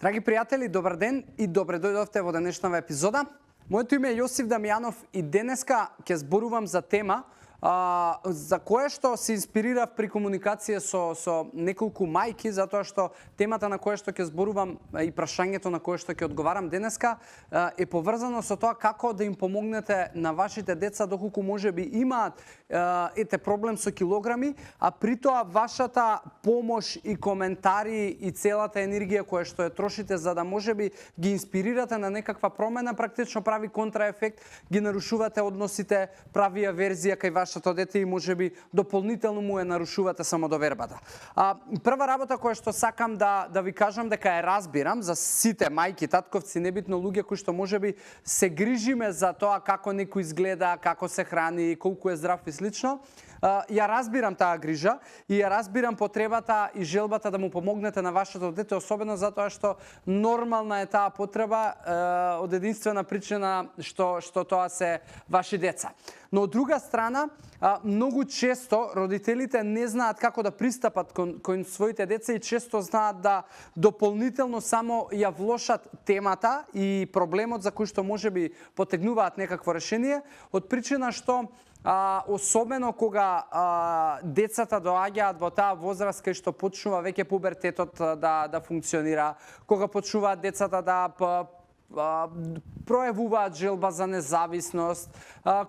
Драги пријатели, добар ден и добре дојдовте во денешната епизода. Моето име е Јосиф Дамјанов и денеска ќе зборувам за тема за кое што се инспирирав при комуникација со неколку мајки, затоа што темата на која што ќе зборувам и прашањето на кое што ќе одговарам денеска е поврзано со тоа како да им помогнете на вашите деца доколку можеби имаат проблем со килограми, а при тоа вашата помош и коментари и целата енергија која што ја трошите за да можеби ги инспирирате на некаква промена, практично прави контраефект, ги нарушувате односите, прави аверзија кај вашето дете и можеби дополнително му ја нарушувате самодовербата. Прва работа која што сакам да ви кажам дека ја разбирам за сите мајки, татковци, небитно луѓе кои што можеби се грижиме за тоа како некој изгледа, како се храни, колку е здрав и слично. Ја разбирам таа грижа и ја разбирам потребата и желбата да му помогнете на вашето дете, особено затоа што нормална е таа потреба од единствена причина што тоа се ваши деца. Но од друга страна, многу често родителите не знаат како да пристапат кон своите деца и често знаат да дополнително само ја влошат темата и проблемот за кој што можеби потегнуваат некакво решение, од причина што особено кога децата доаѓаат во таа возраст кај што почнува веќе пубертетот да функционира, кога почнуваат децата да пројавуваат желба за независност,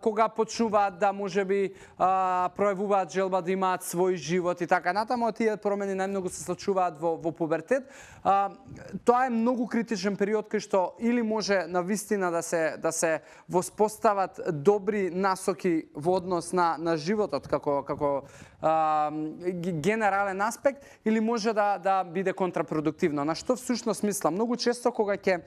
кога почнуваат да можеби пројавуваат желба да имаат свој живот и така натаму, тие промени најмногу се случуваат во пубертет. Тоа е многу критичен период кај што или може навистина да се воспостават добри насоки во однос на животот како генерален аспект, или може да биде контрапродуктивно. На што всушност мислам? Многу често кога ќе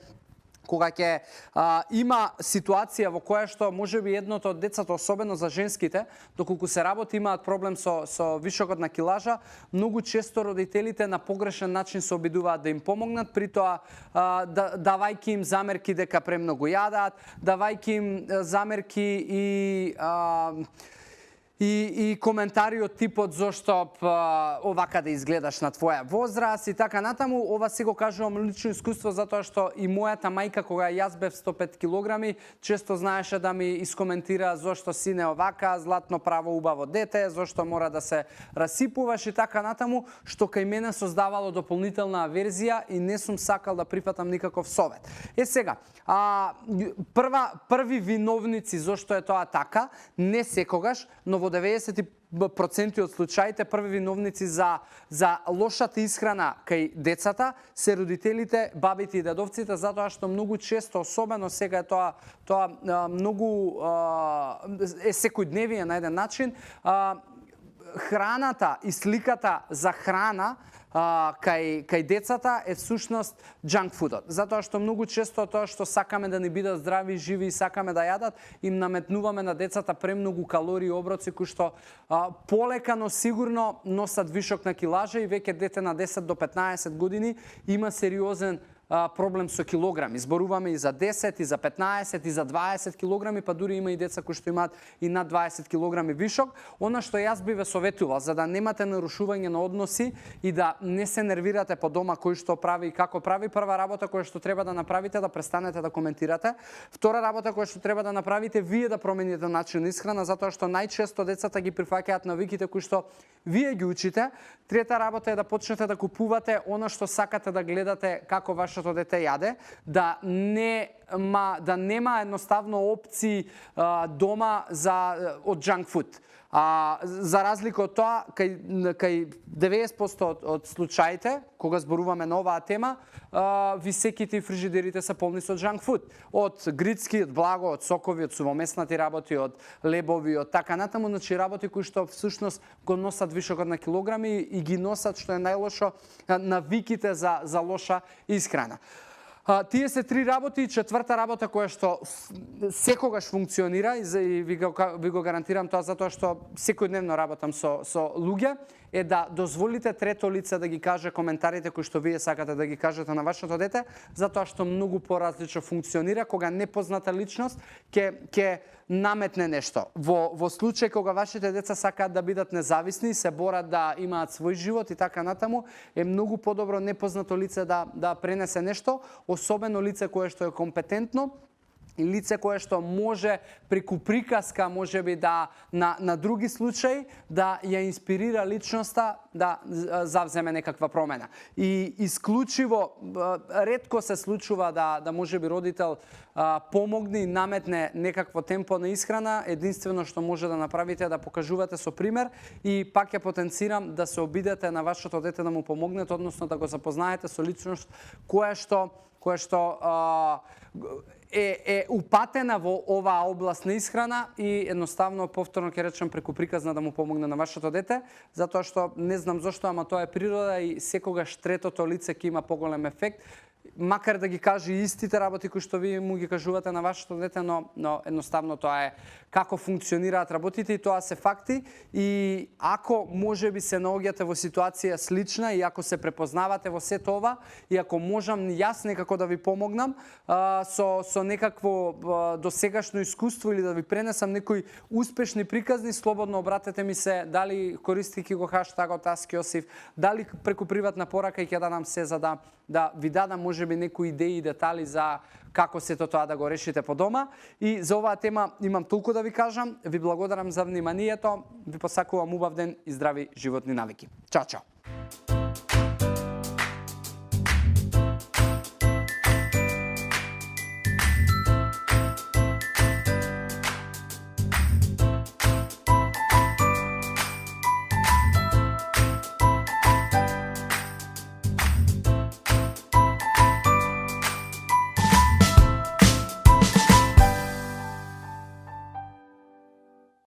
има ситуација во која што можеби едното од децата, особено за женските, доколку се работи имаат проблем со вишокот на килажа, многу често родителите на погрешен начин се обидуваат да им помогнат, при тоа давајќи им замерки дека премногу јадат, давајќи им замерки и коментари од типот зошто овака да изгледаш на твоја возраст и така натаму. Ова си го кажувам лично искуство затоа што и мојата мајка кога јас бев 105 килограми често знаеше да ми искоментира зошто сине овака, златно право убаво дете, зошто мора да се расипуваш и така натаму, што кај мене создавало дополнителна аверзија и не сум сакал да прифатам никаков совет. Сега, први виновници зошто е тоа така, не секогаш, но во 90% од случаите први виновници за лошата исхрана кај децата се родителите, бабите и дедовците, затоа што многу често, особено сега тоа многу е секојдневие на еден начин, храната и сликата за храна кај децата е всушност junk foodот. Затоа што многу често тоа што сакаме да ни бидат здрави, живи и сакаме да јадат, им наметнуваме на децата премногу калории и оброци кои што полека, но сигурно носат вишок на килажа и веќе дете на 10 до 15 години има сериозен проблем со килограми. Зборуваме и за 10, и за 15, и за 20 килограми, па дури има и деца кои што имаат и над 20 килограми вишок. Она што јас би ве советувал, за да немате нарушување на односи и да не се нервирате по дома кој што прави и како прави, прва работа која што треба да направите да престанете да коментирате. Втора работа која што треба да направите вие да промените начин на исхрана, затоа што најчесто децата ги прифаќаат навиките кои што вие ги учите. Трета работа е да почнете да купувате она што сакате да гледате како вашето дете јаде, да нема едноставно опции дома од junk food. За разлика од тоа, кај 90% од случаите, кога зборуваме на оваа тема, висеките и фрижидерите се полни со junk food. Од грицки, од благо, од сокови, од сувомеснати работи, од лебови, од така натаму, значи работи кои што всушност го носат вишокот на килограми и ги носат, што е најлошо, навиките за лоша исхрана. Тие се три работи, четврта работа која што секогаш функционира и ви го гарантирам тоа затоа што секојдневно работам со луѓе, е да дозволите трето лице да ги каже коментарите кои што вие сакате да ги кажете на вашето дете, затоа што многу поразлично функционира кога непозната личност ќе наметне нешто. Во случај кога вашите деца сакаат да бидат независни, се борат да имаат свој живот и така натаму, е многу подобро непознато лице да пренесе нешто, особено лице кое што е компетентно и лице кое што може преку приказка, можеби да на други случаи да ја инспирира личноста да завземе некаква промена. И исклучиво ретко се случува да можеби родител помогне и наметне некакво темпо на исхрана. Единствено што може да направите е да покажувате со пример и пак ја потенцирам да се обидете на вашето дете да му помогнете, односно да го запознаете со личност која што е упатена во оваа област на исхрана и едноставно повторно ќе речем преку приказна да му помогне на вашето дете, затоа што не знам зошто, ама тоа е природа и секогаш третото лице ќе има поголем ефект. Макар да ги каже истите работи кои што вие му ги кажувате на вашето дете, но едноставно тоа е како функционираат работите и тоа се факти. И ако можеби се наоѓате во ситуација слична и ако се препознавате во сето ова и ако можам јас некако да ви помогнам со некакво досегашно искуство или да ви пренесам некои успешни приказни, слободно обратете ми се, дали користејќи го хаштагот #AskJosif, дали преку приватна порака и ќе дадам се за да ви дадам можеби некои идеи и детали за како сето тоа да го решите по дома. И за оваа тема имам толку да ви кажам. Ви благодарам за вниманието. Ви посакувам убав ден и здрави животни навики. Чао, чао!